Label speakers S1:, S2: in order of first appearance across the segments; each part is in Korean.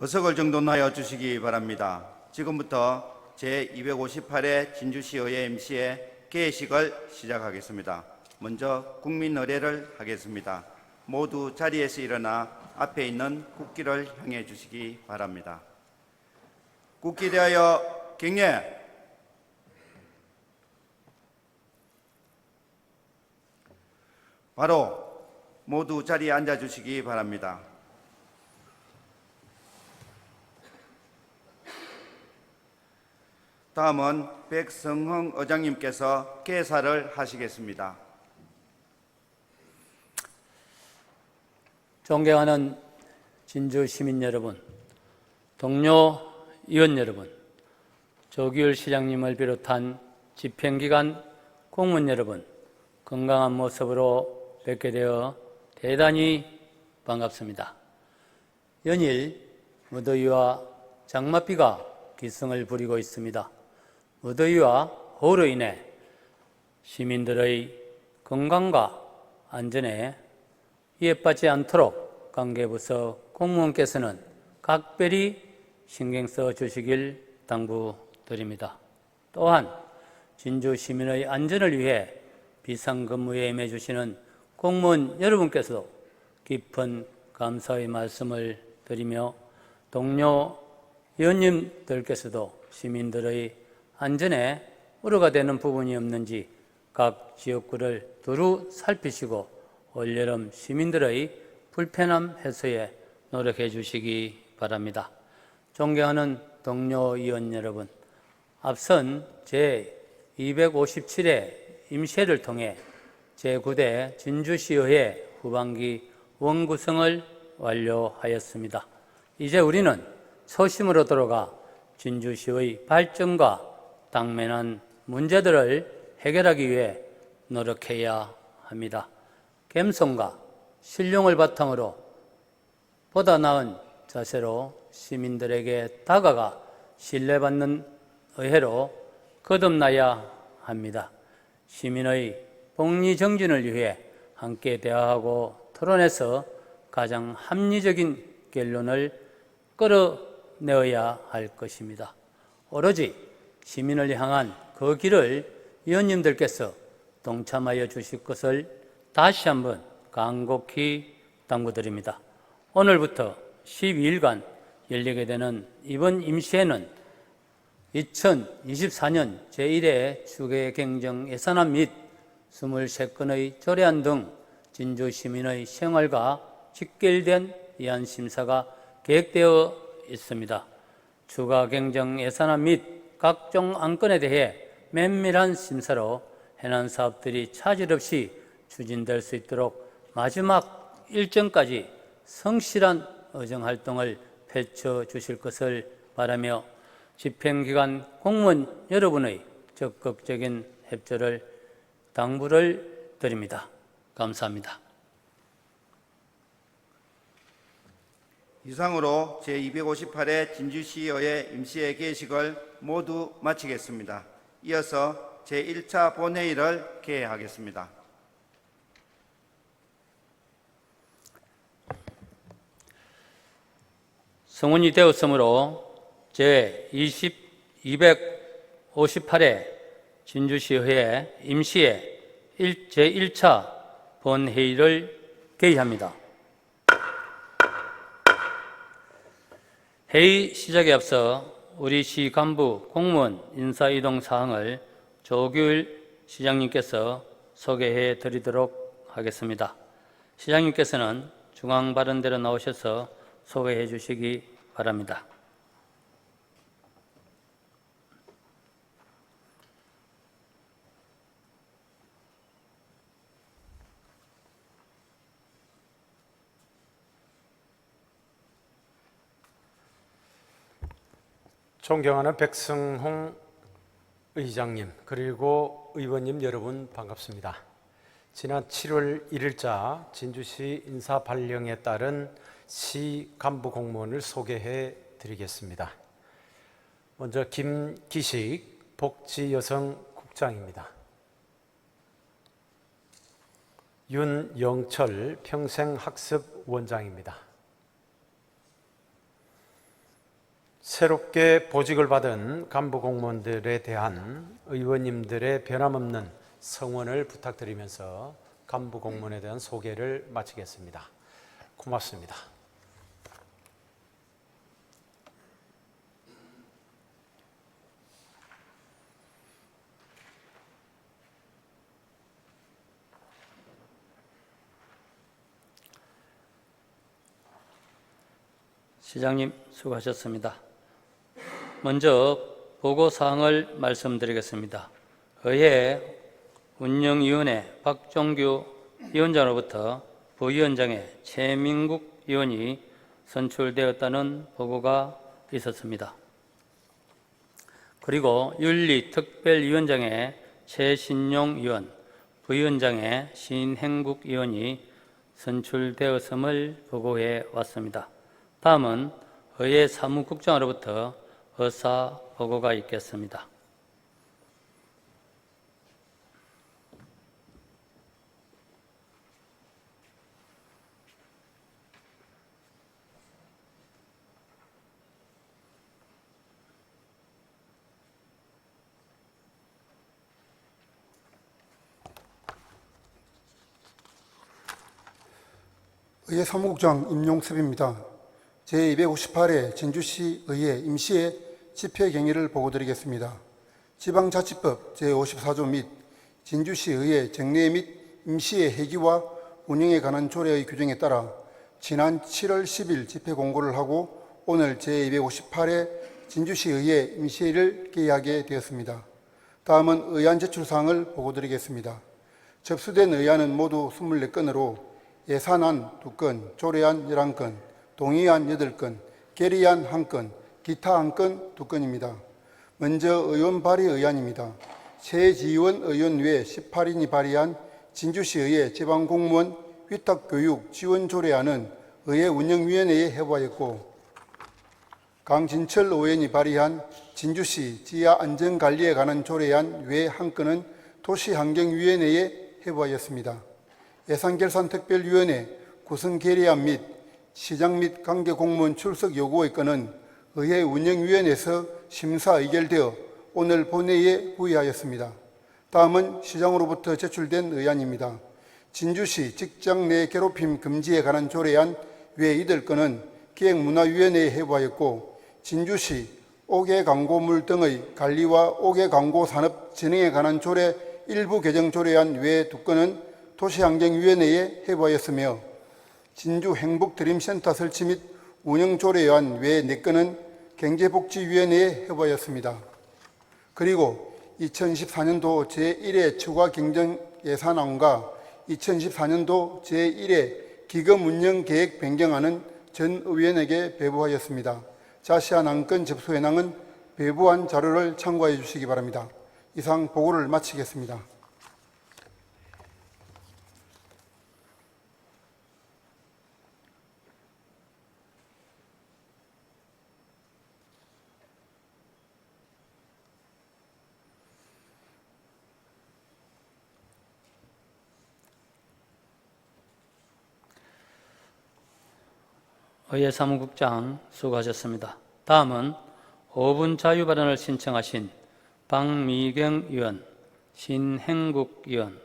S1: 의석을 정돈하여 주시기 바랍니다. 지금부터 제258회 진주시의회 임시회 개회식을 시작하겠습니다. 먼저 국민의례를 하겠습니다. 모두 자리에서 일어나 앞에 있는 국기를 향해 주시기 바랍니다. 국기 대하여 경례. 바로 모두 자리에 앉아 주시기 바랍니다. 다음은 백성흥 의장님께서 개사를 하시겠습니다.
S2: 존경하는 진주 시민 여러분, 동료 의원 여러분, 조규율 시장님을 비롯한 집행기관 공무원 여러분, 건강한 모습으로 뵙게 되어 대단히 반갑습니다. 연일 무더위와 장맛비가 기승을 부리고 있습니다. 무더위와 호우로 인해 시민들의 건강과 안전에 위협받지 않도록 관계부서 공무원께서는 각별히 신경 써 주시길 당부드립니다. 또한 진주 시민의 안전을 위해 비상근무에 임해 주시는 공무원 여러분께서도 깊은 감사의 말씀을 드리며 동료 의원님들께서도 시민들의 안전에 우려가 되는 부분이 없는지 각 지역구를 두루 살피시고 올여름 시민들의 불편함 해소에 노력해 주시기 바랍니다. 존경하는 동료 의원 여러분, 앞선 제257회 임시회를 통해 제9대 진주시의회 후반기 원구성을 완료하였습니다. 이제 우리는 초심으로 돌아가 진주시의 발전과 당면한 문제들을 해결하기 위해 노력해야 합니다. 겸손과 신령을 바탕으로 보다 나은 자세로 시민들에게 다가가 신뢰받는 의회로 거듭나야 합니다. 시민의 복리정진을 위해 함께 대화하고 토론해서 가장 합리적인 결론을 끌어내어야 할 것입니다. 오로지 시민을 향한 그 길을 의원님들께서 동참하여 주실 것을 다시 한번 간곡히 당부드립니다. 오늘부터 12일간 열리게 되는 이번 임시회는 2024년 제1회 추계경정 예산안 및 23건의 조례안 등 진주 시민의 생활과 직결된 예안 심사가 계획되어 있습니다. 추가 경정 예산안 및 각종 안건에 대해 면밀한 심사로 해난 사업들이 차질 없이 추진될 수 있도록 마지막 일정까지 성실한 의정활동을 펼쳐주실 것을 바라며 집행기관 공무원 여러분의 적극적인 협조를 당부를 드립니다. 감사합니다.
S1: 이상으로 제258회 진주시의회 임시회 개회식을 모두 마치겠습니다. 이어서 제1차 본회의를 개회하겠습니다.
S2: 성원이 되었으므로 제258회 진주시의회 임시회 제1차 본회의를 개의합니다. 회의 시작에 앞서 우리 시 간부 공무원 인사이동 사항을 조규율 시장님께서 소개해 드리도록 하겠습니다. 시장님께서는 중앙 발언대로 나오셔서 소개해 주시기 바랍니다.
S3: 존경하는 백성홍 의장님 그리고 의원님 여러분 반갑습니다. 지난 7월 1일자 진주시 인사발령에 따른 시 간부 공무원을 소개해 드리겠습니다. 먼저 김기식 복지여성국장입니다. 윤영철 평생학습원장입니다. 새롭게 보직을 받은 간부 공무원들에 대한 의원님들의 변함없는 성원을 부탁드리면서 간부 공무원에 대한 소개를 마치겠습니다. 고맙습니다.
S2: 시장님 수고하셨습니다. 먼저 보고사항을 말씀드리겠습니다. 의회 운영위원회 박종규 위원장으로부터 부위원장에 최민국 의원이 선출되었다는 보고가 있었습니다. 그리고 윤리특별위원장에 최신용 의원, 부위원장에 신행국 의원이 선출되었음을 보고해 왔습니다. 다음은 의회 사무국장으로부터 의사 보고가 있겠습니다.
S4: 의회 사무국장 임용섭입니다. 제258회 진주시 의회 임시회 집회 경위를 보고드리겠습니다. 지방자치법 제54조 및 진주시 의회 정례 및 임시회 회기와 운영에 관한 조례의 규정에 따라 지난 7월 10일 집회 공고를 하고 오늘 제258회 진주시 의회 임시회를 개의하게 되었습니다. 다음은 의안 제출사항을 보고드리겠습니다. 접수된 의안은 모두 24건으로 예산안 2건, 조례안 11건, 동의안 8건, 결의안 1건, 기타 1건 2건입니다. 먼저 의원 발의 의안입니다. 최지원 의원 외 18인이 발의한 진주시의회 지방공무원 위탁교육 지원조례안은 의회 운영위원회에 회부하였고, 강진철 의원이 발의한 진주시 지하안전관리에 관한 조례안 외 1건은 도시환경위원회에 회부하였습니다. 예산결산특별위원회 구성 결의안 및 시장 및 관계공무원 출석 요구의 건은 의회 운영위원회에서 심사 의결되어 오늘 본회의에 부의하였습니다. 다음은 시장으로부터 제출된 의안입니다. 진주시 직장 내 괴롭힘 금지에 관한 조례안 외 8건은 기획문화위원회에 회부하였고, 진주시 옥외 광고물 등의 관리와 옥외 광고 산업 진흥에 관한 조례 일부 개정 조례안 외 2건은 도시환경위원회에 회부하였으며, 진주 행복드림센터 설치 및 운영조례안 외 4건은 경제복지위원회에 회부하였습니다. 그리고 2014년도 제1회 추가 경정 예산안과 2014년도 제1회 기금 운영 계획 변경안은 전 의원에게 배부하였습니다. 자세한 안건 접수 현황은 배부한 자료를 참고해 주시기 바랍니다. 이상 보고를 마치겠습니다.
S2: 의회 사무국장 수고하셨습니다. 다음은 5분 자유발언을 신청하신 박미경 의원, 신행국 의원,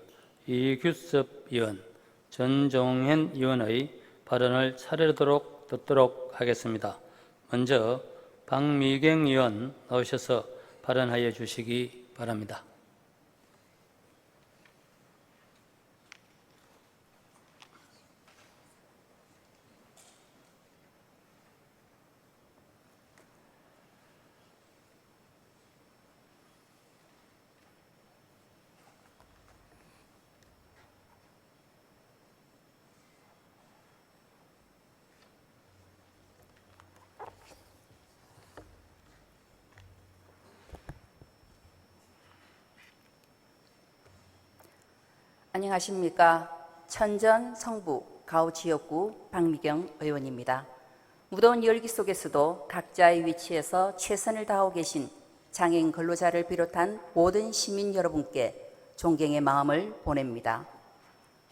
S2: 이규섭 의원, 전종현 의원의 발언을 차례로 듣도록 하겠습니다. 먼저 박미경 의원 나오셔서 발언하여 주시기 바랍니다.
S5: 안녕하십니까. 천전 성부 가우지역구 박미경 의원입니다. 무더운 열기 속에서도 각자의 위치에서 최선을 다하고 계신 장애인 근로자를 비롯한 모든 시민 여러분께 존경의 마음을 보냅니다.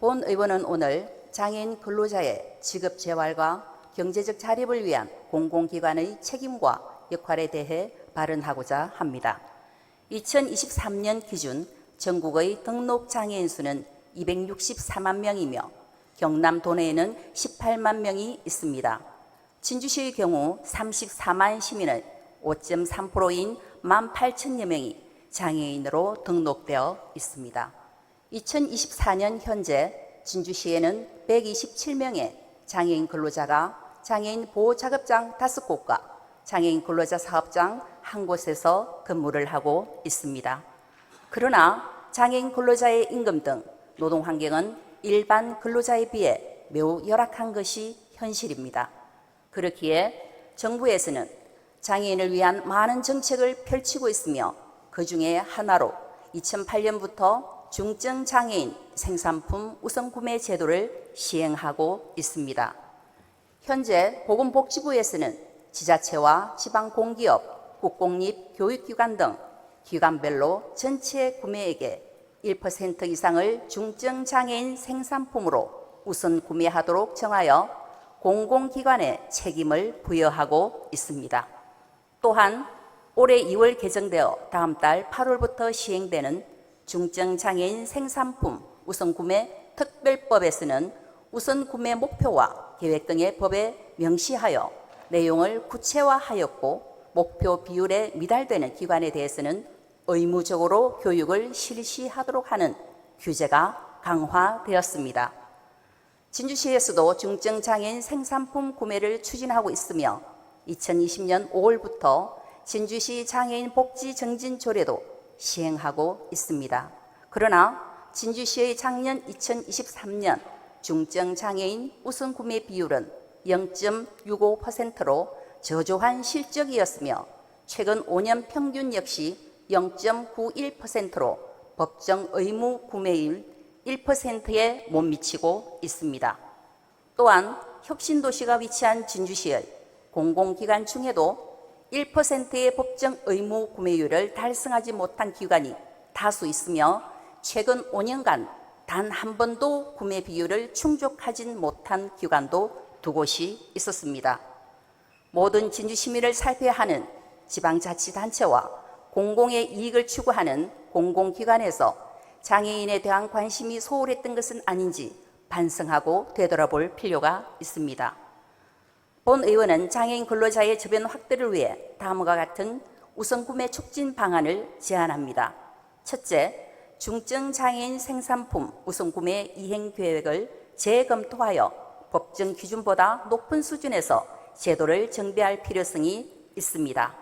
S5: 본 의원은 오늘 장애인 근로자의 직업 재활과 경제적 자립을 위한 공공기관의 책임과 역할에 대해 발언하고자 합니다. 2023년 기준 전국의 등록 장애인 수는 264만 명이며 경남 도내에는 18만 명이 있습니다. 진주시의 경우 34만 시민의 5.3%인 18,000여 명이 장애인으로 등록되어 있습니다. 2024년 현재 진주시에는 127명의 장애인 근로자가 장애인 보호자급장 5곳과 장애인 근로자 사업장 1곳에서 근무를 하고 있습니다. 그러나 장애인 근로자의 임금 등 노동 환경은 일반 근로자에 비해 매우 열악한 것이 현실입니다. 그렇기에 정부에서는 장애인을 위한 많은 정책을 펼치고 있으며 그 중에 하나로 2008년부터 중증장애인 생산품 우선 구매 제도를 시행하고 있습니다. 현재 보건복지부에서는 지자체와 지방공기업, 국공립교육기관 등 기관별로 전체 구매액의 1% 이상을 중증장애인 생산품으로 우선 구매하도록 정하여 공공기관에 책임을 부여하고 있습니다. 또한 올해 2월 개정되어 다음 달 8월부터 시행되는 중증장애인 생산품 우선구매 특별법에서는 우선구매 목표와 계획 등의 법에 명시하여 내용을 구체화하였고 목표 비율에 미달되는 기관에 대해서는 의무적으로 교육을 실시하도록 하는 규제가 강화되었습니다. 진주시에서도 중증장애인 생산품 구매를 추진하고 있으며 2020년 5월부터 진주시 장애인 복지 정진 조례도 시행하고 있습니다. 그러나 진주시의 작년 2023년 중증장애인 우선 구매 비율은 0.65%로 저조한 실적이었으며 최근 5년 평균 역시 0.91%로 법정 의무 구매율 1%에 못 미치고 있습니다. 또한 혁신도시가 위치한 진주시의 공공기관 중에도 1%의 법정 의무 구매율을 달성하지 못한 기관이 다수 있으며 최근 5년간 단 한 번도 구매 비율을 충족하진 못한 기관도 2곳이 있었습니다. 모든 진주 시민을 살펴야 하는 지방자치단체와 공공의 이익을 추구하는 공공기관에서 장애인에 대한 관심이 소홀했던 것은 아닌지 반성하고 되돌아볼 필요가 있습니다. 본 의원은 장애인 근로자의 저변 확대를 위해 다음과 같은 우선구매 촉진 방안을 제안합니다. 첫째, 중증장애인 생산품 우선구매 이행계획을 재검토하여 법정 기준보다 높은 수준에서 제도를 정비할 필요성이 있습니다.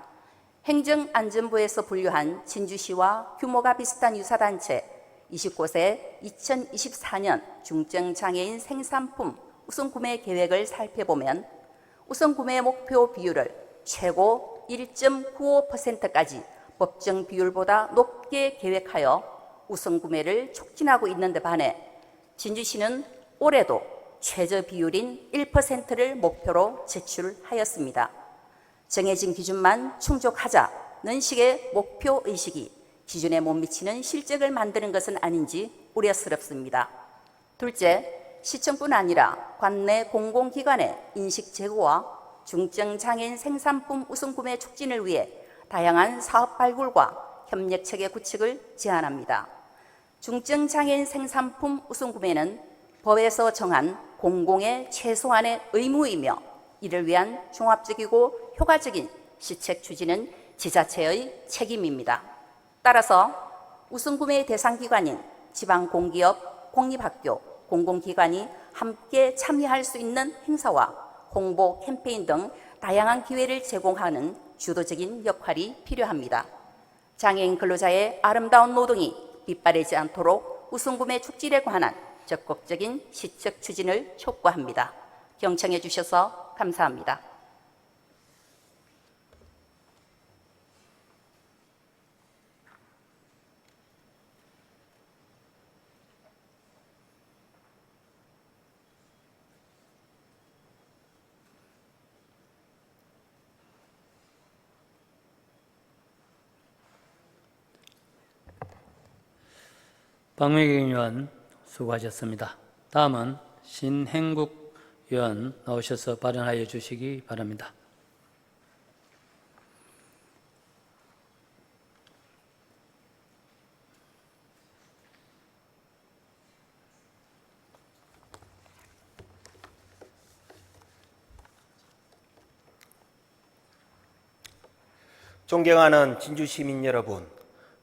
S5: 행정안전부에서 분류한 진주시와 규모가 비슷한 유사단체 29곳의 2024년 중증장애인 생산품 우선구매 계획을 살펴보면 우선구매 목표 비율을 최고 1.95%까지 법정 비율보다 높게 계획하여 우선구매를 촉진하고 있는 데 반해 진주시는 올해도 최저 비율인 1%를 목표로 제출하였습니다. 정해진 기준만 충족하자는 식의 목표의식이 기준에 못 미치는 실적을 만드는 것은 아닌지 우려스럽습니다. 둘째, 시청뿐 아니라 관내 공공기관의 인식 제고와 중증장애인 생산품 우선구매 촉진을 위해 다양한 사업 발굴과 협력체계 구축을 제안합니다. 중증장애인 생산품 우선구매는 법에서 정한 공공의 최소한의 의무이며 이를 위한 종합적이고 효과적인 시책 추진은 지자체의 책임입니다. 따라서 우선구매 대상 기관인 지방공기업, 공립학교, 공공기관이 함께 참여할 수 있는 행사와 홍보 캠페인 등 다양한 기회를 제공하는 주도적인 역할이 필요합니다. 장애인 근로자의 아름다운 노동이 빗바래지 않도록 우선구매 촉진에 관한 적극적인 시책 추진을 촉구합니다. 경청해 주셔서 감사합니다.
S2: 박미경 의원 수고하셨습니다. 다음은 신행국 의원 나오셔서 발언하여 주시기 바랍니다.
S6: 존경하는 진주 시민 여러분,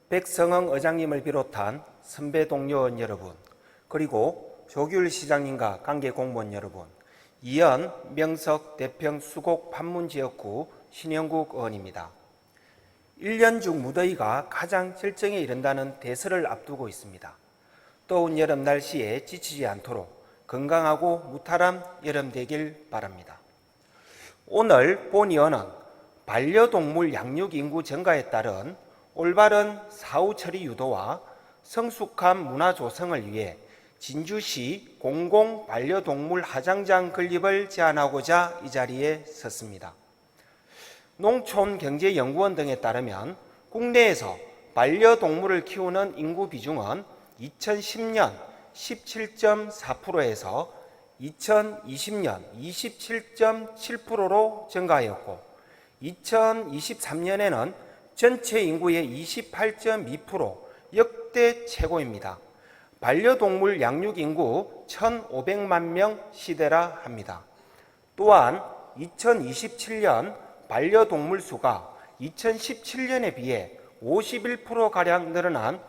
S6: 백성흥 의장님을 비롯한 선배 동료원 여러분, 그리고 조규일 시장님과 관계 공무원 여러분, 이연, 명석, 대평, 수곡, 판문지역구 신영국 의원입니다. 1년 중 무더위가 가장 절정에 이른다는 대설을 앞두고 있습니다. 더운 여름 날씨에 지치지 않도록 건강하고 무탈한 여름 되길 바랍니다. 오늘 본의원은 반려동물 양육 인구 증가에 따른 올바른 사후 처리 유도와 성숙한 문화 조성을 위해 진주시 공공 반려동물 하장장 건립을 제안하고자 이 자리에 섰습니다. 농촌경제연구원 등에 따르면 국내에서 반려동물을 키우는 인구 비중은 2010년 17.4%에서 2020년 27.7%로 증가하였고 2023년에는 전체 인구의 28.2% 역대 최고입니다. 반려동물 양육 인구 1,500만 명 시대라 합니다. 또한 2027년 반려동물 수가 2017년에 비해 51%가량 늘어난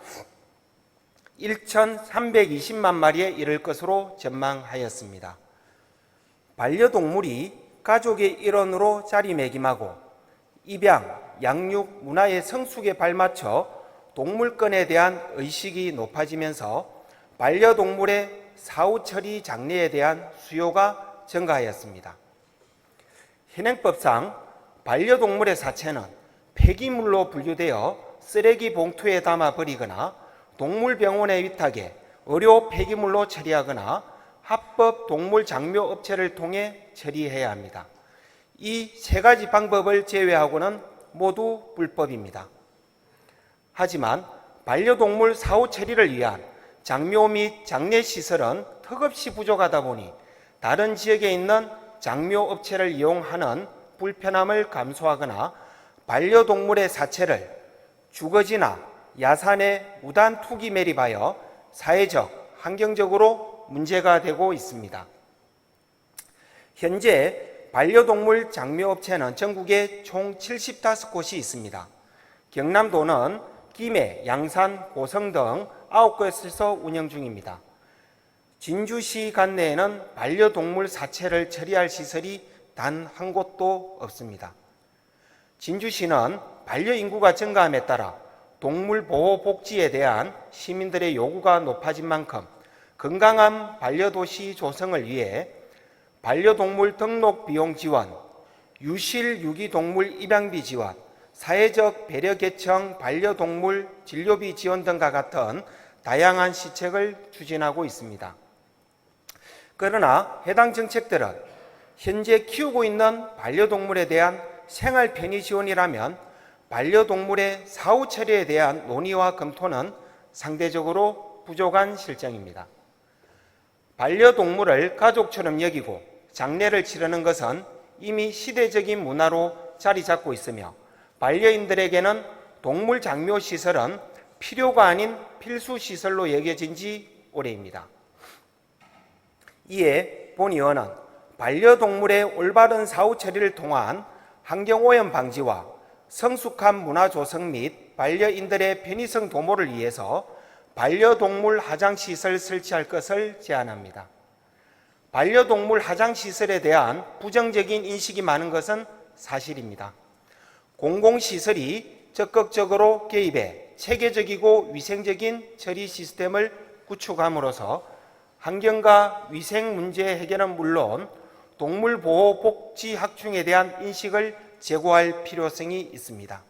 S6: 1,320만 마리에 이를 것으로 전망하였습니다. 반려동물이 가족의 일원으로 자리매김하고 입양, 양육, 문화의 성숙에 발맞춰 동물권에 대한 의식이 높아지면서 반려동물의 사후 처리 장려에 대한 수요가 증가하였습니다. 현행법상 반려동물의 사체는 폐기물로 분류되어 쓰레기 봉투에 담아 버리거나 동물병원에 위탁해 의료 폐기물로 처리하거나 합법 동물 장묘 업체를 통해 처리해야 합니다. 이 세 가지 방법을 제외하고는 모두 불법입니다. 하지만 반려동물 사후 처리를 위한 장묘 및 장례시설은 턱없이 부족하다 보니 다른 지역에 있는 장묘 업체를 이용하는 불편함을 감수하거나 반려동물의 사체를 주거지나 야산에 무단 투기 매립하여 사회적, 환경적으로 문제가 되고 있습니다. 현재 반려동물 장묘업체는 전국에 총 75곳이 있습니다. 경남도는 김해, 양산, 고성 등 9곳에서 운영 중입니다. 진주시 관내에는 반려동물 사체를 처리할 시설이 단 한 곳도 없습니다. 진주시는 반려인구가 증가함에 따라 동물보호 복지에 대한 시민들의 요구가 높아진 만큼 건강한 반려도시 조성을 위해 반려동물 등록 비용 지원, 유실 유기동물 입양비 지원, 사회적 배려계층 반려동물 진료비 지원 등과 같은 다양한 시책을 추진하고 있습니다. 그러나 해당 정책들은 현재 키우고 있는 반려동물에 대한 생활 편의 지원이라면 반려동물의 사후 처리에 대한 논의와 검토는 상대적으로 부족한 실정입니다. 반려동물을 가족처럼 여기고 장례를 치르는 것은 이미 시대적인 문화로 자리 잡고 있으며 반려인들에게는 동물 장묘 시설은 필요가 아닌 필수 시설로 여겨진 지 오래입니다. 이에 본 의원은 반려동물의 올바른 사후 처리를 통한 환경오염 방지와 성숙한 문화 조성 및 반려인들의 편의성 도모를 위해서 반려동물 하장시설 설치할 것을 제안합니다. 반려동물 하장시설에 대한 부정적인 인식이 많은 것은 사실입니다. 공공시설이 적극적으로 개입해 체계적이고 위생적인 처리 시스템을 구축함으로써 환경과 위생 문제 해결은 물론 동물보호 복지 확충에 대한 인식을 제고할 필요성이 있습니다.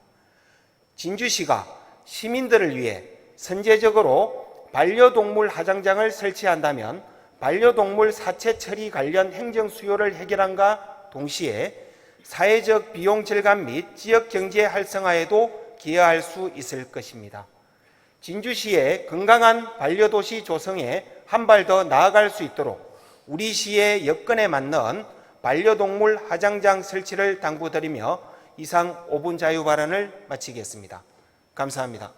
S6: 진주시가 시민들을 위해 선제적으로 반려동물 하장장을 설치한다면 반려동물 사체 처리 관련 행정 수요를 해결함과 동시에 사회적 비용 절감 및 지역 경제 활성화에도 기여할 수 있을 것입니다. 진주시의 건강한 반려도시 조성에 한 발 더 나아갈 수 있도록 우리 시의 여건에 맞는 반려동물 하장장 설치를 당부드리며 이상 5분 자유 발언을 마치겠습니다. 감사합니다.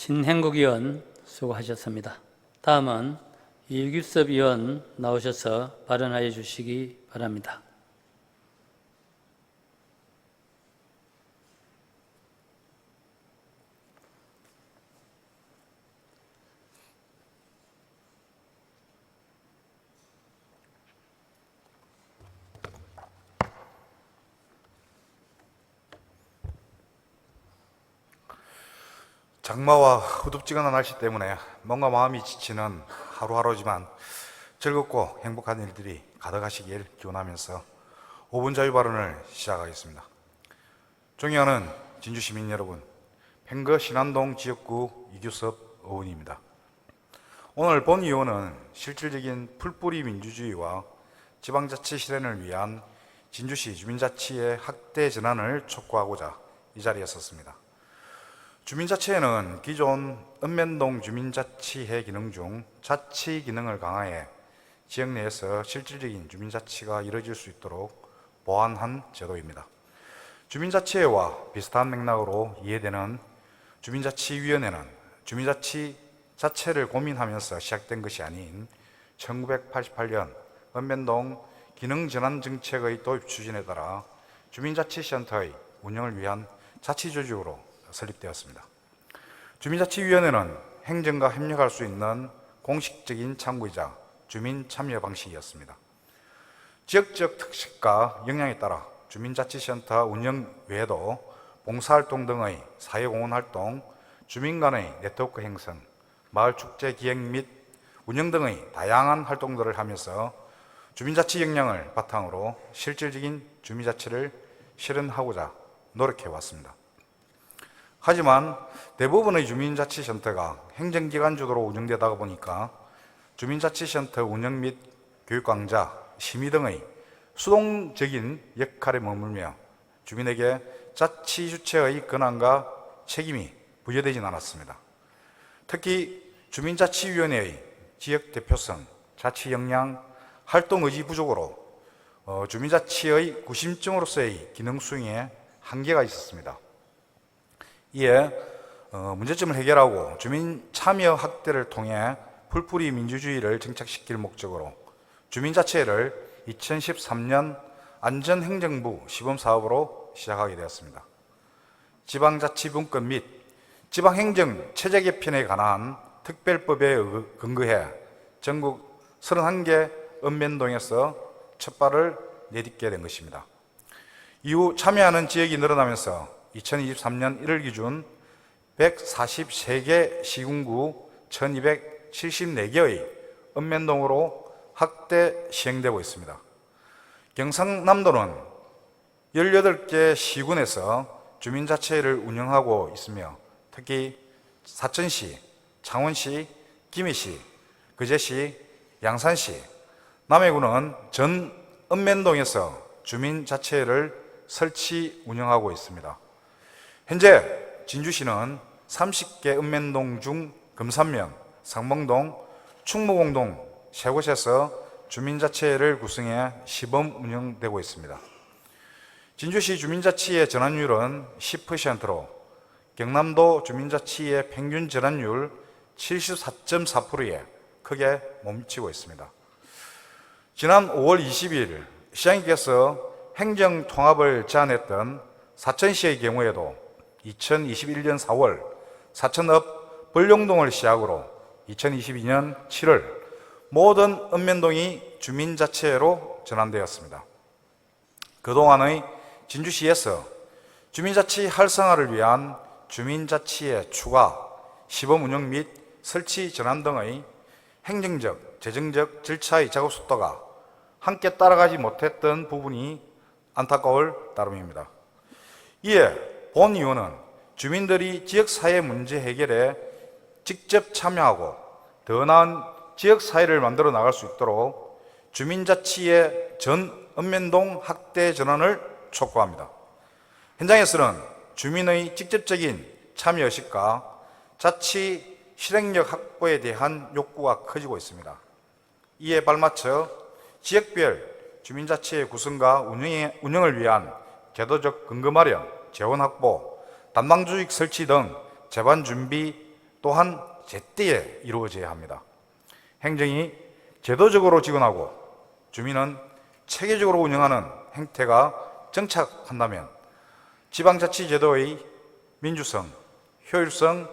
S2: 신행국 의원 수고하셨습니다. 다음은 이규섭 의원 나오셔서 발언하여 주시기 바랍니다.
S7: 장마와 후덥지근한 날씨 때문에 뭔가 마음이 지치는 하루하루지만 즐겁고 행복한 일들이 가득하시길 기원하면서 5분 자유 발언을 시작하겠습니다. 존경하는 진주 시민 여러분, 팽거 신안동 지역구 이규섭 의원입니다. 오늘 본 의원은 실질적인 풀뿌리 민주주의와 지방자치 실현을 위한 진주시 주민자치의 확대 전환을 촉구하고자 이 자리에 섰습니다. 주민자치회는 기존 읍면동 주민자치회 기능 중 자치 기능을 강화해 지역 내에서 실질적인 주민자치가 이루어질 수 있도록 보완한 제도입니다. 주민자치회와 비슷한 맥락으로 이해되는 주민자치위원회는 주민자치 자체를 고민하면서 시작된 것이 아닌 1988년 읍면동 기능전환정책의 도입 추진에 따라 주민자치센터의 운영을 위한 자치조직으로 설립되었습니다. 주민자치위원회는 행정과 협력할 수 있는 공식적인 창구이자 주민 참여 방식이었습니다. 지역적 특색과 역량에 따라 주민자치센터 운영 외에도 봉사활동 등의 사회공헌활동, 주민 간의 네트워크 형성, 마을축제 기획 및 운영 등의 다양한 활동들을 하면서 주민자치 역량을 바탕으로 실질적인 주민자치를 실현하고자 노력해왔습니다. 하지만 대부분의 주민자치센터가 행정기관 주도로 운영되다 보니까 주민자치센터 운영 및 교육 강좌, 심의 등의 수동적인 역할에 머물며 주민에게 자치 주체의 권한과 책임이 부여되진 않았습니다. 특히 주민자치위원회의 지역 대표성, 자치 역량, 활동 의지 부족으로 주민자치의 구심점으로서의 기능 수행에 한계가 있었습니다. 이에 문제점을 해결하고 주민 참여 확대를 통해 풀뿌리 민주주의를 정착시킬 목적으로 주민자치회를 2013년 안전행정부 시범사업으로 시작하게 되었습니다. 지방자치분권 및 지방행정 체제 개편에 관한 특별법에 근거해 전국 31개 읍면동에서 첫 발을 내딛게 된 것입니다. 이후 참여하는 지역이 늘어나면서 2023년 1월 기준 143개 시군구 1274개의 읍면동으로 확대 시행되고 있습니다. 경상남도는 18개 시군에서 주민자치회를 운영하고 있으며 특히 사천시, 창원시, 김해시, 거제시, 양산시, 남해군은 전 읍면동에서 주민자치회를 설치 운영하고 있습니다. 현재 진주시는 30개 읍면동 중 금산면, 상봉동, 충무공동 세 곳에서 주민자치회를 구성해 시범 운영되고 있습니다. 진주시 주민자치회 전환율은 10%로 경남도 주민자치회 평균 전환율 74.4%에 크게 못 미치고 있습니다. 지난 5월 20일 시장님께서 행정통합을 제안했던 사천시의 경우에도 2021년 4월 사천읍 벌룡동을 시작으로 2022년 7월 모든 읍면동이 주민자치회로 전환되었습니다. 그동안의 진주시에서 주민자치 활성화를 위한 주민자치회 추가, 시범 운영 및 설치 전환 등의 행정적, 재정적 절차의 작업 속도가 함께 따라가지 못했던 부분이 안타까울 따름입니다. 이에 본 의원은 주민들이 지역사회 문제 해결에 직접 참여하고 더 나은 지역사회를 만들어 나갈 수 있도록 주민자치의 전 읍면동 확대 전환을 촉구합니다. 현장에서는 주민의 직접적인 참여의식과 자치 실행력 확보에 대한 욕구가 커지고 있습니다. 이에 발맞춰 지역별 주민자치의 구성과 운영을 위한 제도적 근거 마련, 재원 확보, 담당조직 설치 등 제반 준비, 또한 제때에 이루어져야 합니다. 행정이 제도적으로 지원하고 주민은 체계적으로 운영하는 행태가 정착한다면 지방자치제도의 민주성, 효율성,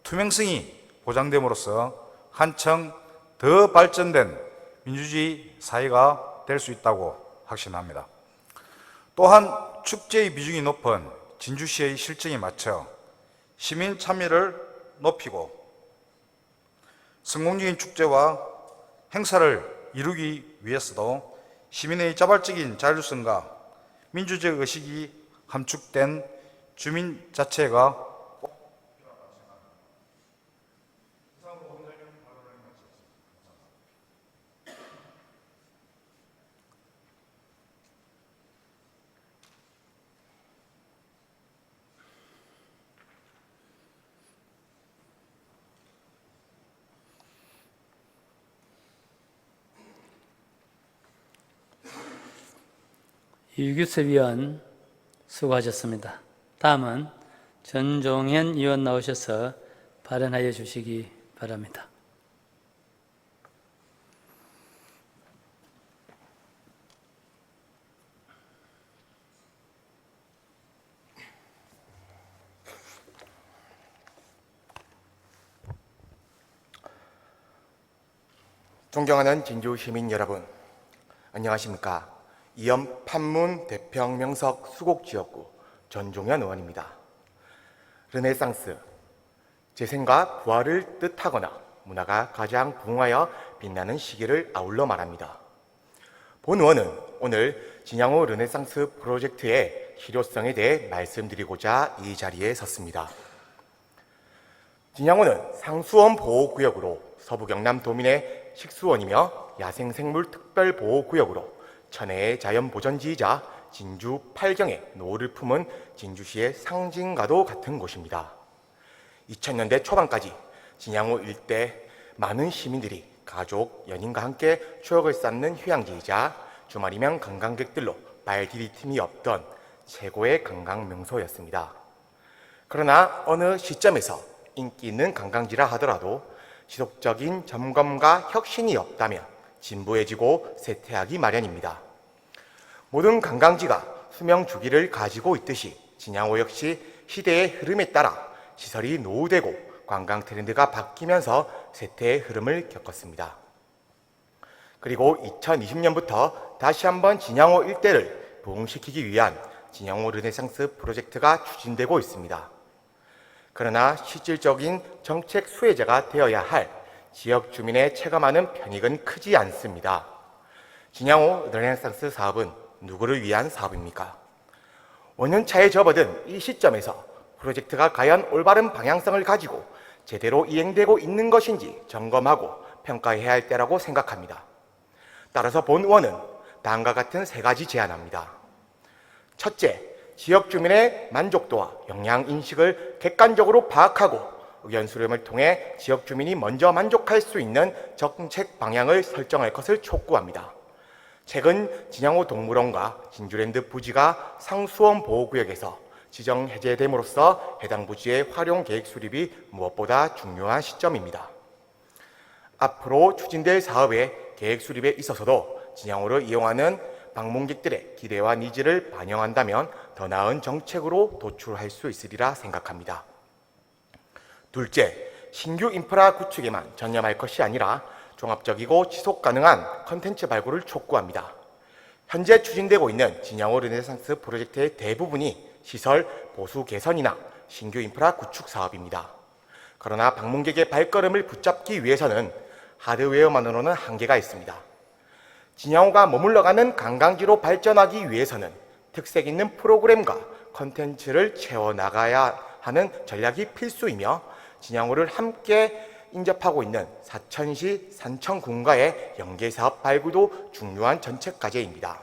S7: 투명성이 보장됨으로써 한층 더 발전된 민주주의 사회가 될 수 있다고 확신합니다. 또한 축제의 비중이 높은 진주시의 실정에 맞춰 시민 참여를 높이고 성공적인 축제와 행사를 이루기 위해서도 시민의 자발적인 자율성과 민주적 의식이 함축된 주민 자체가
S2: 이규섭 의원 수고하셨습니다. 다음은 전종현 의원 나오셔서 발언하여 주시기 바랍니다.
S8: 존경하는 진주 시민 여러분, 안녕하십니까? 이염 판문 대평명석 수곡지역구 전종현 의원입니다. 르네상스, 재생과 부활을 뜻하거나 문화가 가장 부흥하여 빛나는 시기를 아울러 말합니다. 본 의원은 오늘 진양호 르네상스 프로젝트의 실효성에 대해 말씀드리고자 이 자리에 섰습니다. 진양호는 상수원 보호구역으로 서부 경남 도민의 식수원이며 야생생물 특별보호구역으로 천혜의 자연보전지이자 진주 8경의 노를 품은 진주시의 상징과도 같은 곳입니다. 2000년대 초반까지 진양호 일대 많은 시민들이 가족, 연인과 함께 추억을 쌓는 휴양지이자 주말이면 관광객들로 발 디딜 틈이 없던 최고의 관광 명소였습니다. 그러나 어느 시점에서 인기 있는 관광지라 하더라도 지속적인 점검과 혁신이 없다면 진부해지고 쇠퇴하기 마련입니다. 모든 관광지가 수명 주기를 가지고 있듯이 진양호 역시 시대의 흐름에 따라 시설이 노후되고 관광 트렌드가 바뀌면서 쇠퇴의 흐름을 겪었습니다. 그리고 2020년부터 다시 한번 진양호 일대를 부흥시키기 위한 진양호 르네상스 프로젝트가 추진되고 있습니다. 그러나 실질적인 정책 수혜자가 되어야 할 지역 주민의 체감하는 편익은 크지 않습니다. 진양호 르네상스 사업은 누구를 위한 사업입니까? 5년차에 접어든 이 시점에서 프로젝트가 과연 올바른 방향성을 가지고 제대로 이행되고 있는 것인지 점검하고 평가해야 할 때라고 생각합니다. 따라서 본 의원은 다음과 같은 3가지 제안합니다. 첫째, 지역 주민의 만족도와 영향인식을 객관적으로 파악하고 의견 수렴을 통해 지역 주민이 먼저 만족할 수 있는 정책 방향을 설정할 것을 촉구합니다. 최근 진양호 동물원과 진주랜드 부지가 상수원 보호구역에서 지정 해제됨으로써 해당 부지의 활용 계획 수립이 무엇보다 중요한 시점입니다. 앞으로 추진될 사업의 계획 수립에 있어서도 진양호를 이용하는 방문객들의 기대와 니즈를 반영한다면 더 나은 정책으로 도출할 수 있으리라 생각합니다. 둘째, 신규 인프라 구축에만 전념할 것이 아니라 종합적이고 지속 가능한 컨텐츠 발굴을 촉구합니다. 현재 추진되고 있는 진양호 르네상스 프로젝트의 대부분이 시설 보수 개선이나 신규 인프라 구축 사업입니다. 그러나 방문객의 발걸음을 붙잡기 위해서는 하드웨어만으로는 한계가 있습니다. 진양호가 머물러가는 관광지로 발전하기 위해서는 특색 있는 프로그램과 컨텐츠를 채워나가야 하는 전략이 필수이며 진양호를 함께 인접하고 있는 사천시, 산청군과의 연계사업 발굴도 중요한 전책 과제입니다.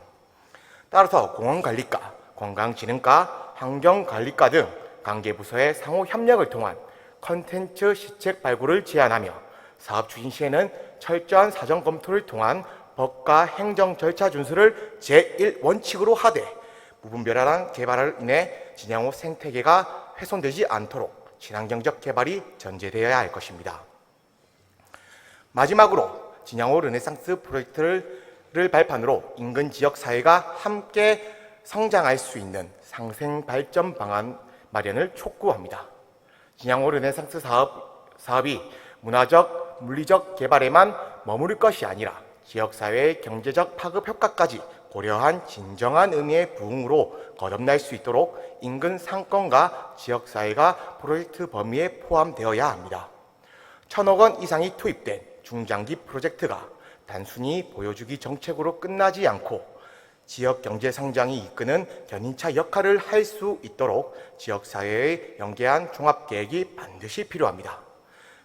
S8: 따라서 공원관리과, 관광진흥과, 환경관리과 등 관계부서의 상호 협력을 통한 컨텐츠 시책 발굴을 제안하며 사업 추진 시에는 철저한 사전 검토를 통한 법과 행정 절차 준수를 제1원칙으로 하되 무분별한 개발을 인해 진양호 생태계가 훼손되지 않도록 친환경적 개발이 전제되어야 할 것입니다. 마지막으로 진양호 르네상스 프로젝트를 발판으로 인근 지역 사회가 함께 성장할 수 있는 상생 발전 방안 마련을 촉구합니다. 진양호 르네상스 사업이 문화적, 물리적 개발에만 머무를 것이 아니라 지역사회의 경제적 파급 효과까지 고려한 진정한 의미의 부흥으로 거듭날 수 있도록 인근 상권과 지역사회가 프로젝트 범위에 포함되어야 합니다. 1,000억 원 이상이 투입된 중장기 프로젝트가 단순히 보여주기 정책으로 끝나지 않고 지역 경제 성장이 이끄는 견인차 역할을 할 수 있도록 지역사회의 연계한 종합계획이 반드시 필요합니다.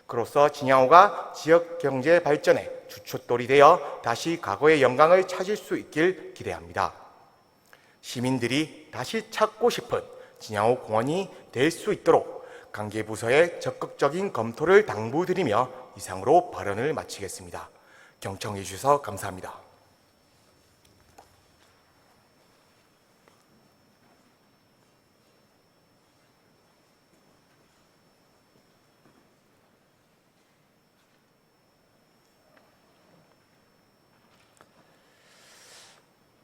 S8: 그로써 진양호가 지역 경제 발전의 주춧돌이 되어 다시 과거의 영광을 찾을 수 있길 기대합니다. 시민들이 다시 찾고 싶은 진양호 공원이 될 수 있도록 관계부서의 적극적인 검토를 당부드리며 이상으로 발언을 마치겠습니다. 경청해 주셔서 감사합니다.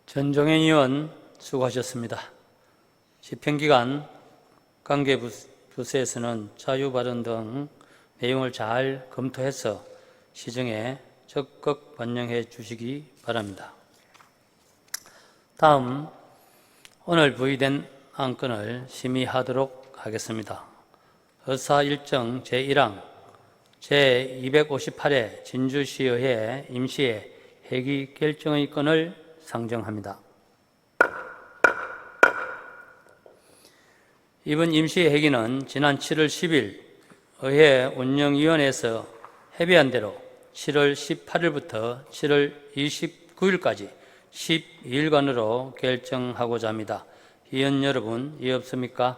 S2: 전종현 의원 수고하셨습니다. 집행기간 관계부서에서는 자유발언 등 내용을 잘 검토해서 시정에 적극 반영해 주시기 바랍니다. 다음 오늘 부의된 안건을 심의하도록 하겠습니다. 의사일정 제1항 제258회 진주시의회 임시회 회기 결정의 건을 상정합니다. 이번 임시회기는 지난 7월 10일 의회 운영위원회에서 협의한 대로 7월 18일부터 7월 29일까지 12일간으로 결정하고자 합니다. 위원 여러분, 이의 없습니까?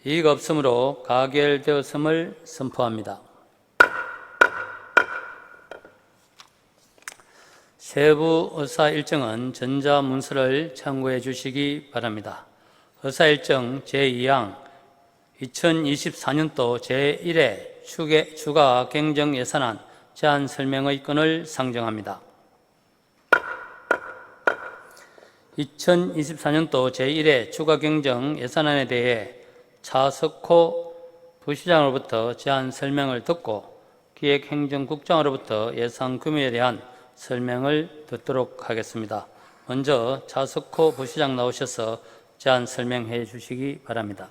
S2: 이의가 없으므로 가결되었음을 선포합니다. 세부 의사일정은 전자문서를 참고해 주시기 바랍니다. 의사일정 제2항 2024년도 제1회 추가 경정 예산안 제안 설명의 건을 상정합니다. 2024년도 제1회 추가 경정 예산안에 대해 차석호 부시장으로부터 제안 설명을 듣고 기획행정국장으로부터 예산 규모에 대한 설명을 듣도록 하겠습니다. 먼저 차석호 부시장 나오셔서 제안 설명해 주시기 바랍니다.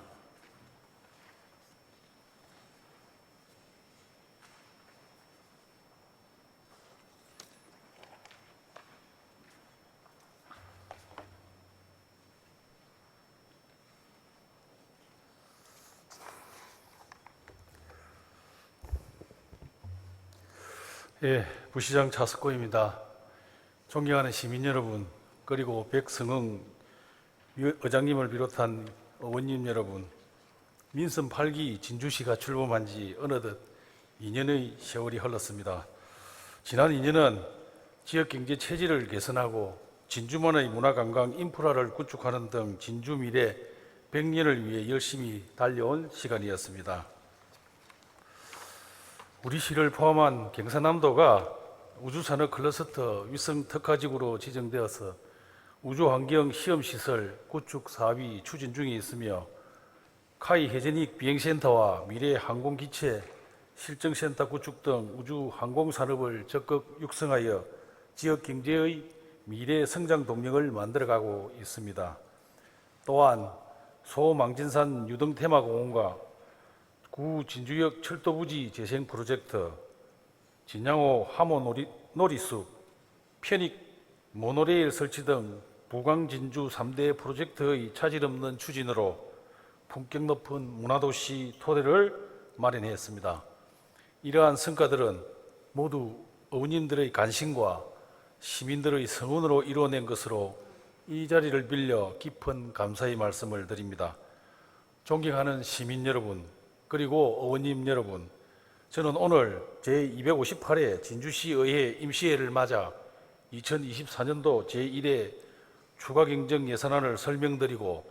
S9: 예, 부시장 차석호입니다. 존경하는 시민 여러분, 그리고 백성흥 의장님을 비롯한 의원님 여러분, 민선 8기 진주시가 출범한 지 어느덧 2년의 세월이 흘렀습니다. 지난 2년은 지역경제 체질을 개선하고 진주만의 문화관광 인프라를 구축하는 등 진주 미래 100년을 위해 열심히 달려온 시간이었습니다. 우리 시를 포함한 경상남도가 우주산업 클러스터 위성 특화지구로 지정되어서 우주환경 시험시설 구축 사업이 추진 중에 있으며 카이 해제닉 비행센터와 미래 항공기체 실증센터 구축 등 우주항공산업을 적극 육성하여 지역경제의 미래 성장 동력을 만들어가고 있습니다. 또한 소망진산 유등테마공원과 구 진주역 철도부지 재생 프로젝트, 진양호 하모 놀이숲, 편익 모노레일 설치 등 부광 진주 3대 프로젝트의 차질 없는 추진으로 품격 높은 문화도시 토대를 마련했습니다. 이러한 성과들은 모두 의원님들의 관심과 시민들의 성원으로 이루어낸 것으로 이 자리를 빌려 깊은 감사의 말씀을 드립니다. 존경하는 시민 여러분, 그리고 의원님 여러분, 저는 오늘 제258회 진주시의회 임시회를 맞아 2024년도 제1회 추가경정 예산안을 설명드리고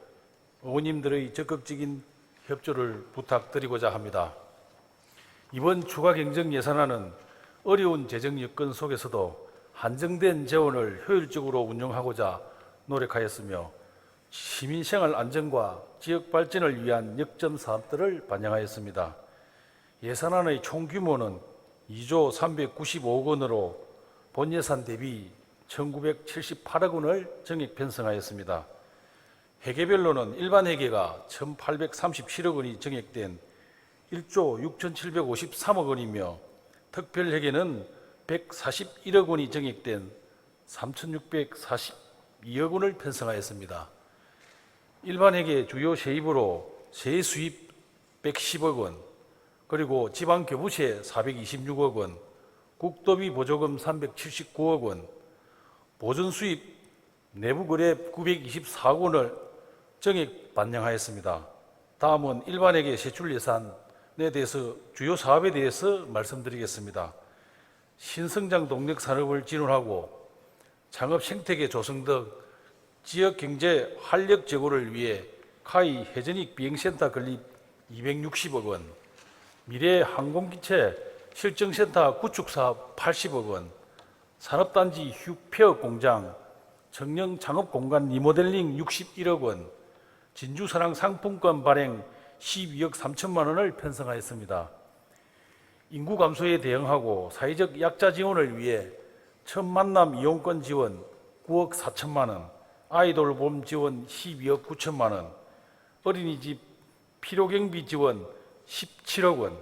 S9: 의원님들의 적극적인 협조를 부탁드리고자 합니다. 이번 추가 경정 예산안은 어려운 재정 여건 속에서도 한정된 재원을 효율적으로 운용하고자 노력하였으며 시민 생활 안정과 지역 발전을 위한 역점 사업들을 반영하였습니다. 예산안의 총 규모는 2조 395억 원으로 본 예산 대비 1978억 원을 정액 편성하였습니다. 회계별로는 일반 회계가 1837억 원이 정액된 1조 6753억 원이며 특별 회계는 141억 원이 정액된 3642억 원을 편성하였습니다. 일반 회계 주요 세입으로 세 수입 110억 원, 그리고 지방 교부세 426억 원, 국도비 보조금 379억 원, 보전 수입 내부 거래 924억 원을 정액 반영하였습니다. 다음은 일반 회계 세출 예산에 대해서 주요 사업에 대해서 말씀드리겠습니다. 신성장 동력 산업을 진원하고 창업 생태계 조성 등 지역 경제 활력 제고를 위해 카이 해전익 비행센터 건립 260억 원, 미래 항공기체 실증센터 구축 사업 80억 원, 산업단지 휴페어 공장 청년 창업 공간 리모델링 61억 원, 진주사랑 상품권 발행 12억 3천만 원을 편성하였습니다. 인구 감소에 대응하고 사회적 약자 지원을 위해 첫 만남 이용권 지원 9억 4천만 원, 아이돌 봄 지원 12억 9천만 원, 어린이집 필요경비 지원 17억 원,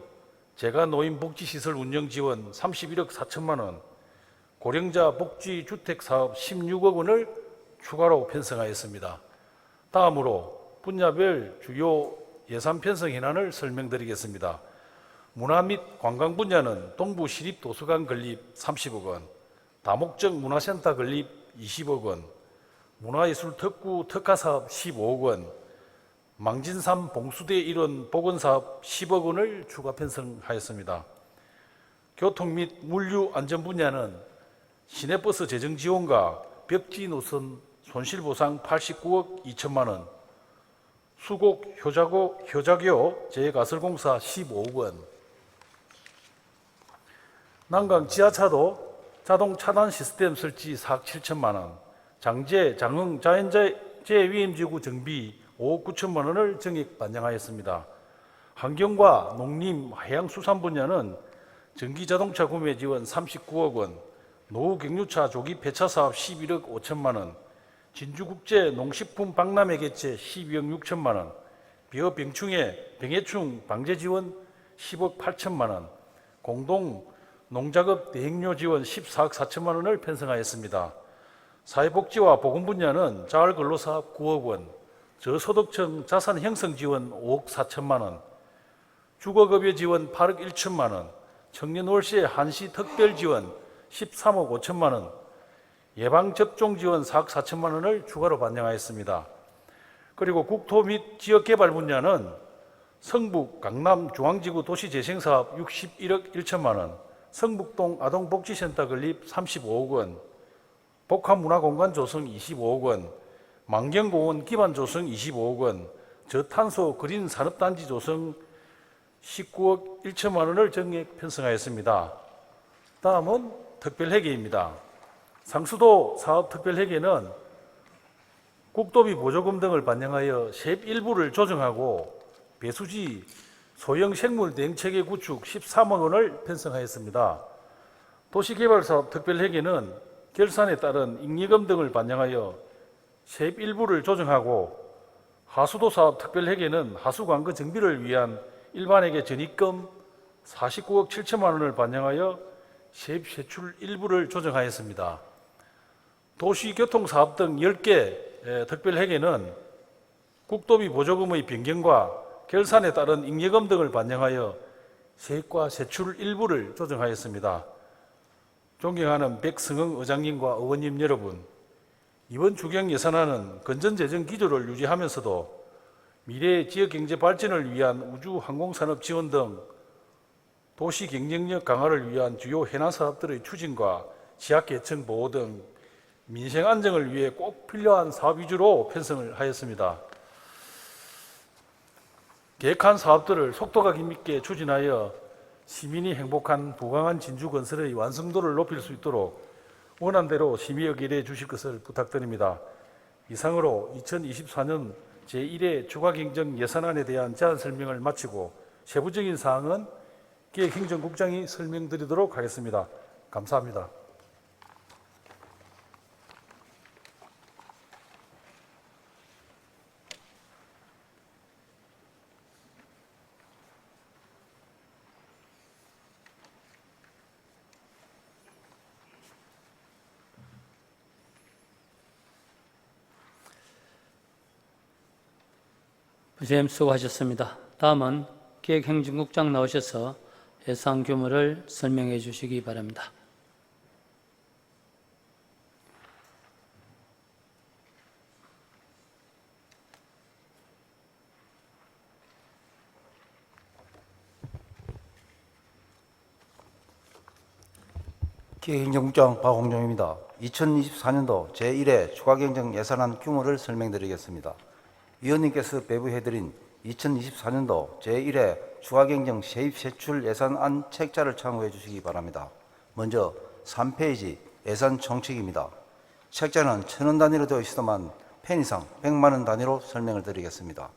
S9: 재가 노인 복지시설 운영 지원 31억 4천만 원, 고령자 복지 주택 사업 16억 원을 추가로 편성하였습니다. 다음으로 분야별 주요 예산 편성 현안을 설명드리겠습니다. 문화 및 관광 분야는 동부 시립 도서관 건립 30억 원, 다목적 문화센터 건립 20억 원, 문화예술 특구 특화사업 15억 원, 망진산 봉수대 일원 복원사업 10억 원을 추가 편성하였습니다. 교통 및 물류 안전 분야는 시내버스 재정 지원과 벽지 노선 손실보상 89억 2천만 원, 수곡 효자교 재가설공사 15억 원, 난강 지하차도 자동 차단 시스템 설치 4억 7천만 원, 장제, 장흥 자연재해 위험지구 정비 5억 9천만 원을 정액 반영하였습니다. 환경과 농림, 해양수산 분야는 전기자동차 구매 지원 39억 원, 노후 경유차 조기 폐차 사업 11억 5천만 원, 진주국제 농식품 박람회 개최 12억 6천만 원, 병해충 방제 지원 10억 8천만 원, 공동 농작업 대행료 지원 14억 4천만 원을 편성하였습니다. 사회복지와 보건 분야는 자활근로사업 9억 원, 저소득층 자산 형성 지원 5억 4천만 원, 주거급여 지원 8억 1천만 원, 청년 월세 한시 특별 지원 13억 5천만 원, 예방접종 지원 4억 4천만 원을 추가로 반영하였습니다. 그리고 국토 및 지역개발 분야는 성북 강남 중앙지구 도시재생사업 61억 1천만 원, 성북동 아동복지센터 건립 35억 원, 복합문화공간 조성 25억 원, 만경공원 기반 조성 25억 원, 저탄소 그린 산업단지 조성 19억 1천만 원을 정액 편성하였습니다. 다음은 특별회계입니다. 상수도 사업 특별회계는 국도비 보조금 등을 반영하여 세입 일부를 조정하고 배수지 소형 생물 대응체계 구축 13억 원을 편성하였습니다. 도시개발사업 특별회계는 결산에 따른 잉여금 등을 반영하여 세입 일부를 조정하고 하수도 사업 특별회계는 하수관거 정비를 위한 일반회계 전입금 49억 7천만 원을 반영하여 세입 세출 일부를 조정하였습니다. 도시교통사업 등 10개 특별회계는 국도비 보조금의 변경과 결산에 따른 잉여금 등을 반영하여 세입과 세출 일부를 조정하였습니다. 존경하는 백성흥 의장님과 의원님 여러분, 이번 추경 예산안은 건전재정 기조를 유지하면서도 미래의 지역경제 발전을 위한 우주항공산업 지원 등 도시 경쟁력 강화를 위한 주요 해난 사업들의 추진과 지하계층 보호 등 민생 안정을 위해 꼭 필요한 사업 위주로 편성을 하였습니다. 계획한 사업들을 속도감 있게 추진하여 시민이 행복한 부강한 진주 건설의 완성도를 높일 수 있도록 원안대로 심의 의결해 주실 것을 부탁드립니다. 이상으로 2024년 제1회 추가경정 예산안에 대한 제안 설명을 마치고 세부적인 사항은 기획행정국장이 설명드리도록 하겠습니다. 감사합니다.
S2: 부장님 수고하셨습니다. 다음은 기획행정국장 나오셔서 예산 규모를 설명해 주시기 바랍니다.
S10: 기획행정국장 박홍종입니다. 2024년도 제1회 추가경정 예산안 규모를 설명드리겠습니다. 위원님께서 배부해드린 2024년도 제1회 추가경정 세입세출 예산안 책자를 참고해 주시기 바랍니다. 먼저 3페이지 예산 총칙입니다. 책자는 1,000원 단위로 되어 있어만 편의상 100만 원 단위로 설명을 드리겠습니다.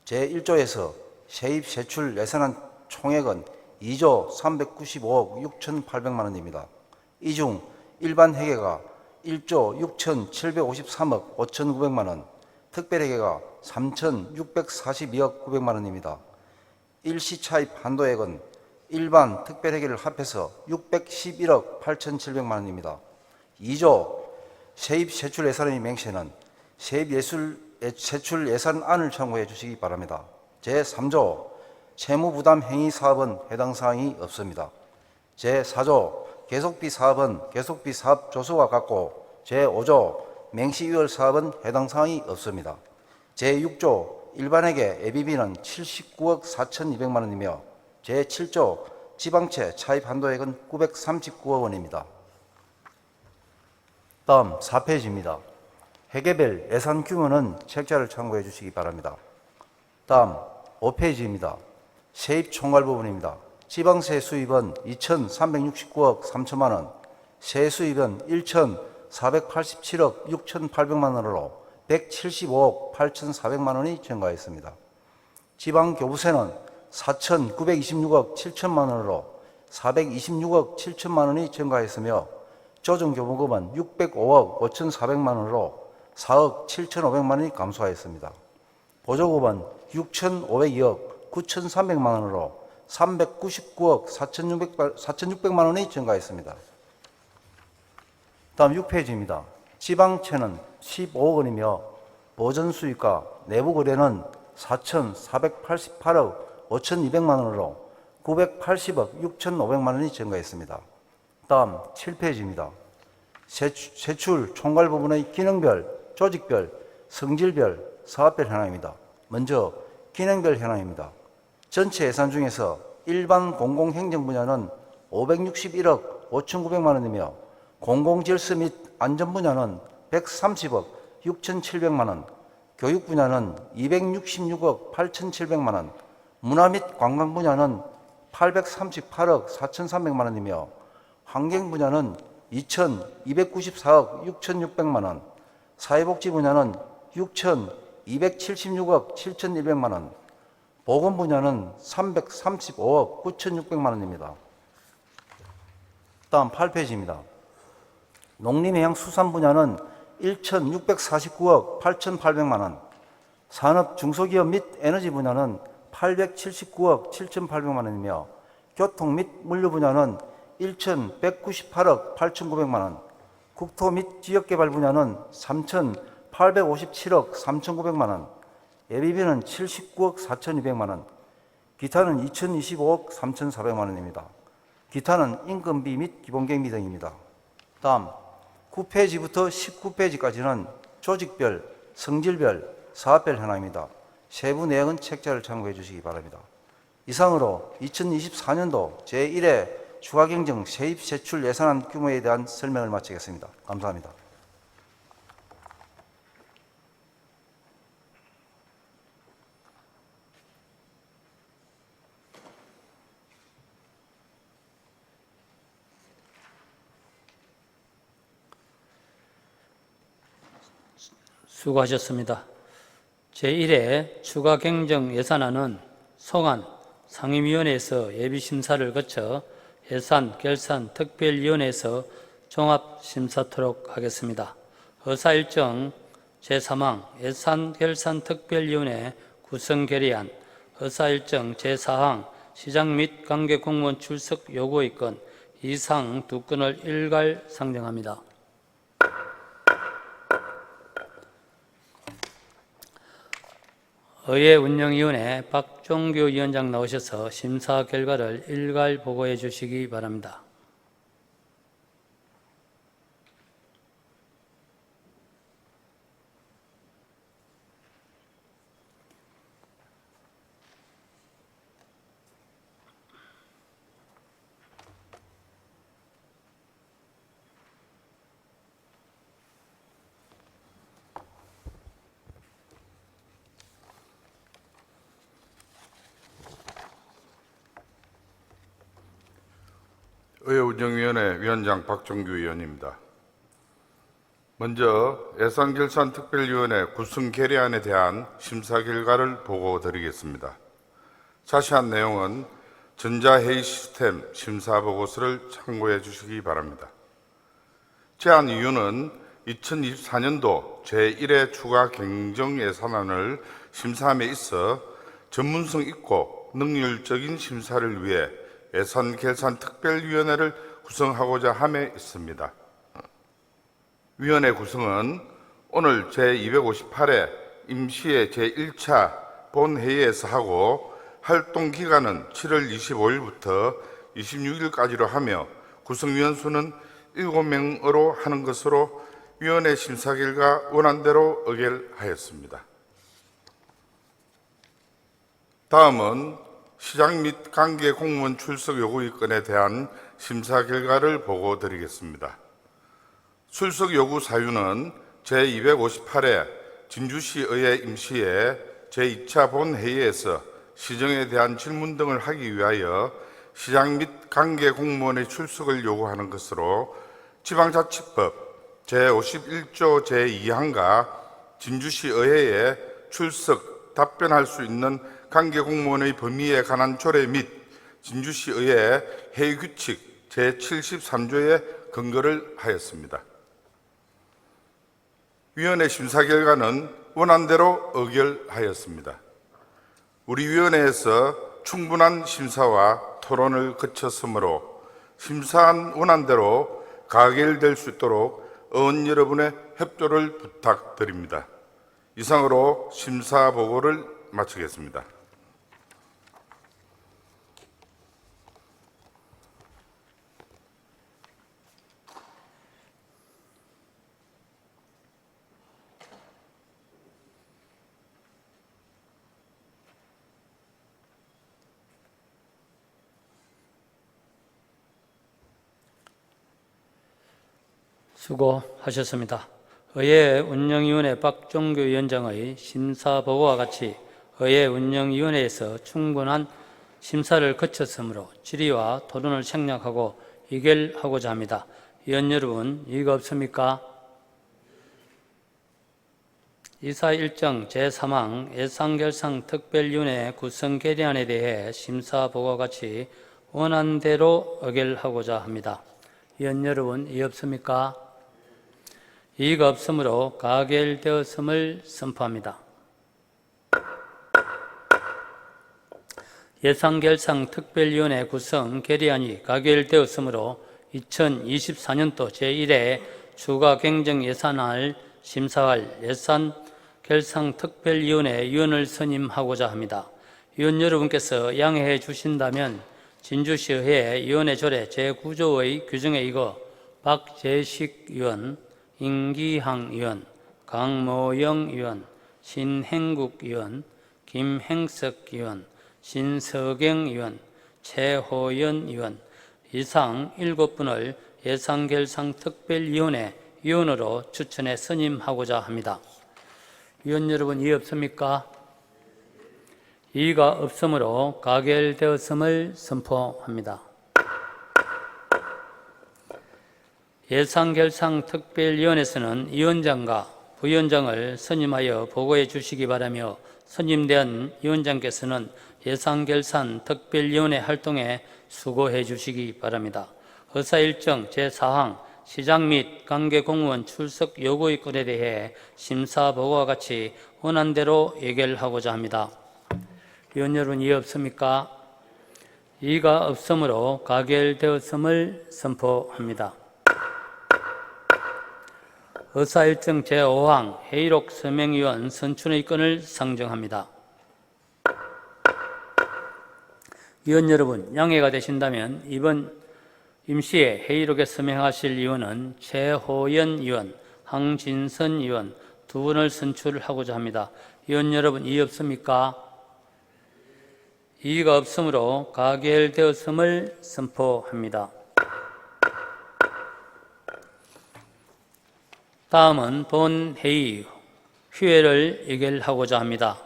S10: 제1조에서 세입세출 예산안 총액은 2조 395억 6,800만 원입니다. 이 중 일반 회계가 1조 6,753억 5,900만 원, 특별회계가 3,642억 900만 원입니다. 일시차입 한도액은 일반 특별회계를 합해서 611억 8,700만 원입니다. 2조 세입세출 예산의 맹세는 세입세출 예산안을 참고해 주시기 바랍니다. 제3조 채무부담 행위 사업은 해당 사항이 없습니다. 제4조 계속비 사업은 계속비 사업 조서와 같고 제5조 맹시유월 사업은 해당 사항이 없습니다. 제6조 일반회계 예비비는 79억 4,200만 원이며 제7조 지방채 차입 한도액은 939억 원입니다. 다음 4페이지입니다. 회계별 예산 규모는 책자를 참고해 주시기 바랍니다. 다음 5페이지입니다. 세입 총괄 부분입니다. 지방세 수입은 2,369억 3천만 원, 세수입은 1,487억 6,800만 원으로 175억 8,400만 원이 증가했습니다. 지방교부세는 4,926억 7천만 원으로 426억 7천만 원이 증가했으며 조정교부금은 605억 5,400만 원으로 4억 7,500만 원이 감소하였습니다. 보조금은 6,502억 9,300만 원으로 399억 4,600만 원이 증가했습니다. 다음 6페이지입니다. 지방채는 15억 원이며 보전수익과 내부거래는 4,488억 5,200만 원으로 980억 6,500만 원이 증가했습니다. 다음 7페이지입니다. 세출 총괄 부분의 기능별, 조직별, 성질별, 사업별 현황입니다. 먼저 기능별 현황입니다. 전체 예산 중에서 일반 공공행정 분야는 561억 5,900만 원이며 공공질서 및 안전 분야는 130억 6,700만 원, 교육 분야는 266억 8,700만 원, 문화 및 관광 분야는 838억 4,300만 원이며 환경 분야는 2,294억 6,600만 원, 사회복지 분야는 6,276억 7,100만 원, 보건 분야는 335억 9,600만 원입니다. 다음 8페이지입니다. 농림해양수산 분야는 1,649억 8,800만 원, 산업 중소기업 및 에너지 분야는 879억 7,800만 원이며 교통 및 물류 분야는 1,198억 8,900만 원, 국토 및 지역개발 분야는 3,857억 3,900만 원, 예비비는 79억 4,200만 원, 기타는 2,025억 3,400만 원입니다. 기타는 임금비 및 기본경비 등입니다. 다음 9페이지부터 19페이지까지는 조직별, 성질별, 사업별 현황입니다. 세부 내용은 책자를 참고해 주시기 바랍니다. 이상으로 2024년도 제1회 추가경정 세입세출 예산안 규모에 대한 설명을 마치겠습니다. 감사합니다.
S2: 수고하셨습니다. 제1회 추가 경정 예산안은 소관 상임위원회에서 예비심사를 거쳐 예산 결산 특별위원회에서 종합심사토록 하겠습니다. 의사일정 제3항 예산 결산 특별위원회 구성 결의안, 의사일정 제4항 시장 및 관계 공무원 출석 요구의 건 이상 두 건을 일괄 상정합니다. 의회운영위원회 박종규 위원장 나오셔서 심사 결과를 일괄 보고해 주시기 바랍니다.
S11: 의회운영위원회 위원장 박종규 의원입니다. 먼저 예산결산특별위원회 구성 결의안에 대한 심사 결과를 보고드리겠습니다. 자세한 내용은 전자회의 시스템 심사보고서를 참고해 주시기 바랍니다. 제안 이유는 2024년도 제1회 추가 경정예산안을 심사함에 있어 전문성 있고 능률적인 심사를 위해 예산결산특별위원회를 구성하고자 함에 있습니다. 위원회 구성은 오늘 제258회 임시회 제1차 본회의에서 하고 활동기간은 7월 25일부터 26일까지로 하며 구성위원 수는 7명으로 하는 것으로 위원회 심사 결과 원안대로 의결하였습니다. 다음은 시장 및 관계 공무원 출석 요구 건에 대한 심사 결과를 보고드리겠습니다. 출석 요구 사유는 제258회 진주시의회 임시회 제2차 본회의에서 시정에 대한 질문 등을 하기 위하여 시장 및 관계 공무원의 출석을 요구하는 것으로 지방자치법 제51조 제2항과 진주시의회에 출석, 답변할 수 있는 관계 공무원의 범위에 관한 조례 및 진주시의회 회의규칙 제73조에 근거를 하였습니다. 위원회 심사 결과는 원안대로 의결하였습니다. 우리 위원회에서 충분한 심사와 토론을 거쳤으므로 심사한 원안대로 가결될 수 있도록 의원 여러분의 협조를 부탁드립니다. 이상으로 심사 보고를 마치겠습니다.
S2: 수고하셨습니다. 의회운영위원회 박종규 위원장의 심사보고와 같이 의회운영위원회에서 충분한 심사를 거쳤으므로 질의와 토론을 생략하고 의결하고자 합니다. 위원 여러분, 이의가 없습니까? 이사 일정 제3항 예산결산 특별위원회 구성 결의안에 대해 심사보고와 같이 원안대로 의결하고자 합니다. 위원 여러분, 이의 없습니까? 이의가 없으므로 가결되었음을 선포합니다. 예산결산특별위원회 구성 결의안이 가결되었으므로 2024년도 제1회 추가 경정예산안을 심사할 예산결산특별위원회 위원을 선임하고자 합니다. 위원 여러분께서 양해해 주신다면 진주시의회 위원회 조례 제9조의 규정에 의거 박재식 위원, 임기항 위원, 강모영 위원, 신행국 위원, 김행석 위원, 신서경 위원, 최호연 위원 이상 7분을 예산결산특별위원회 위원으로 추천해 선임하고자 합니다. 위원 여러분, 이의 없습니까? 이의가 없으므로 가결되었음을 선포합니다. 예산결산특별위원회에서는 위원장과 부위원장을 선임하여 보고해 주시기 바라며 선임된 위원장께서는 예산결산 특별위원회 활동에 수고해 주시기 바랍니다. 의사일정 제4항 시장 및 관계공무원 출석 요구의 건에 대해 심사보고와 같이 원안대로 의결하고자 합니다. 위원 여러분, 이해 없습니까? 이의가 없으므로 가결되었음을 선포합니다. 의사일정 제5항 회의록 서명위원 선출의 건을 상정합니다. 위원 여러분, 양해가 되신다면 이번 임시회 회의록에 서명하실 위원은 최호연 위원, 황진선 위원 두 분을 선출하고자 합니다. 위원 여러분, 이의 없습니까? 이의가 없으므로 가결되었음을 선포합니다. 다음은 본 회의 휴회를 의결하고자 합니다.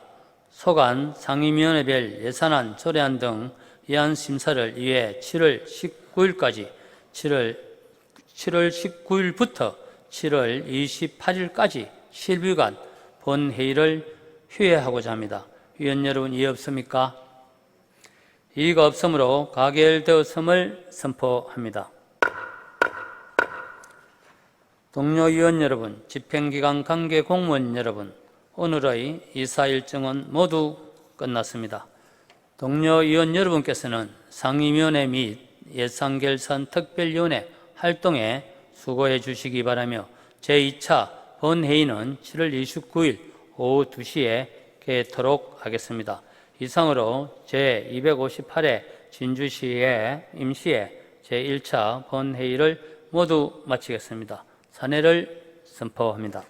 S2: 소관 상임위원회별 예산안, 조례안 등 예안 심사를 위해 7월 19일부터 7월 28일까지 실비간 본 회의를 휴회하고자 합니다. 위원 여러분, 이해 없습니까? 이의가 없으므로 가결되었음을 선포합니다. 동료 위원 여러분, 집행기관 관계 공무원 여러분, 오늘의 이사 일정은 모두 끝났습니다. 동료 위원 여러분께서는 상임위원회 및 예산결산 특별위원회 활동에 수고해 주시기 바라며 제2차 본회의는 7월 29일 오후 2시에 개토록 하겠습니다. 이상으로 제258회 진주시의 임시회 제1차 본회의를 모두 마치겠습니다. 사내를 선포합니다.